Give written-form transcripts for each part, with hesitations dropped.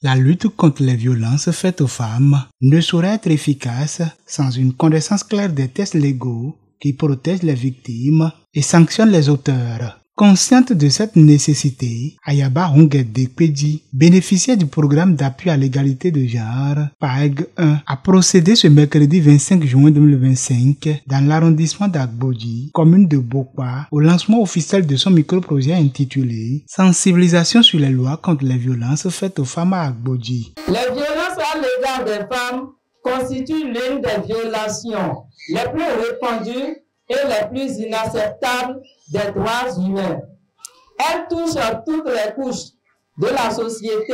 La lutte contre les violences faites aux femmes ne saurait être efficace sans une connaissance claire des textes légaux qui protègent les victimes et sanctionnent les auteurs. Consciente de cette nécessité, Ayaba Hongedekpeji, bénéficiaire du programme d'appui à l'égalité de genre, PAEG 1, a procédé ce mercredi 25 juin 2025 dans l'arrondissement d'Agbodji, commune de Bokpa, au lancement officiel de son micro-projet intitulé « Sensibilisation sur les lois contre les violences faites aux femmes à Agbodji ». Les violences à l'égard des femmes constituent l'une des violations les plus répandues et les plus inacceptables des droits humains. Elle touche à toutes les couches de la société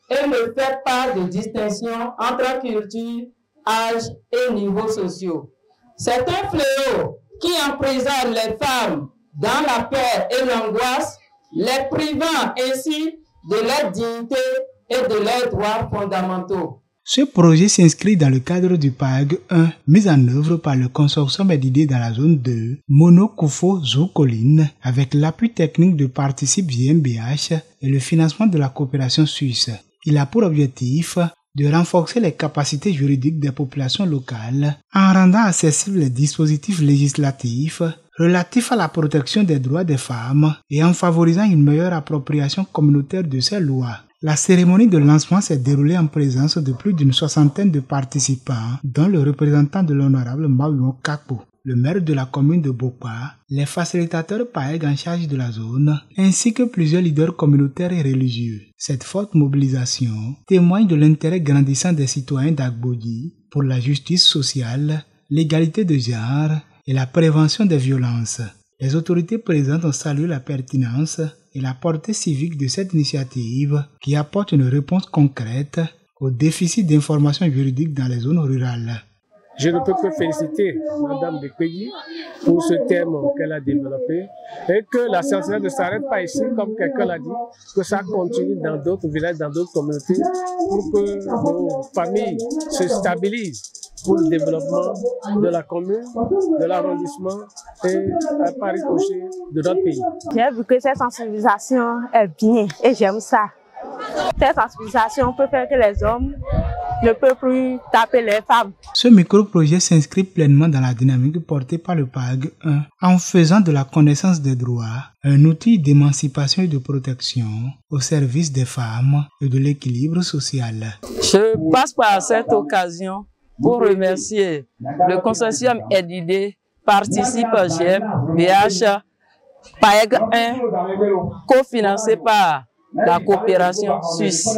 et ne fait pas de distinction entre culture, âge et niveaux sociaux. C'est un fléau qui emprisonne les femmes dans la peur et l'angoisse, les privant ainsi de leur dignité et de leurs droits fondamentaux. Ce projet s'inscrit dans le cadre du PAEG 1 mis en œuvre par le consortium d'idées dans la zone 2, Monokufo Zoukoline, avec l'appui technique de Participe GmbH et le financement de la coopération suisse. Il a pour objectif de renforcer les capacités juridiques des populations locales en rendant accessibles les dispositifs législatifs relatifs à la protection des droits des femmes et en favorisant une meilleure appropriation communautaire de ces lois. La cérémonie de lancement s'est déroulée en présence de plus d'une soixantaine de participants, dont le représentant de l'honorable Maouyon Kakpo, le maire de la commune de Bokpa, les facilitateurs PAEG en charge de la zone, ainsi que plusieurs leaders communautaires et religieux. Cette forte mobilisation témoigne de l'intérêt grandissant des citoyens d'Agbodji pour la justice sociale, l'égalité de genre et la prévention des violences. Les autorités présentes ont salué la pertinence et la portée civique de cette initiative qui apporte une réponse concrète au déficit d'information juridique dans les zones rurales. Je ne peux que féliciter Madame Dekpeji pour ce thème qu'elle a développé et que la sensibilisation ne s'arrête pas ici, comme quelqu'un l'a dit, que ça continue dans d'autres villages, dans d'autres communautés, pour que nos familles se stabilisent pour le développement de la commune, de l'arrondissement et par ricochet de notre pays. J'ai vu que cette sensibilisation est bien et j'aime ça. Cette sensibilisation peut faire que les hommes ne peuvent plus taper les femmes. Ce micro-projet s'inscrit pleinement dans la dynamique portée par le PAEG 1 en faisant de la connaissance des droits un outil d'émancipation et de protection au service des femmes et de l'équilibre social. Je passe par cette occasion pour remercier le consortium EDID, Participe GmbH, PAEG 1, cofinancé par la coopération suisse.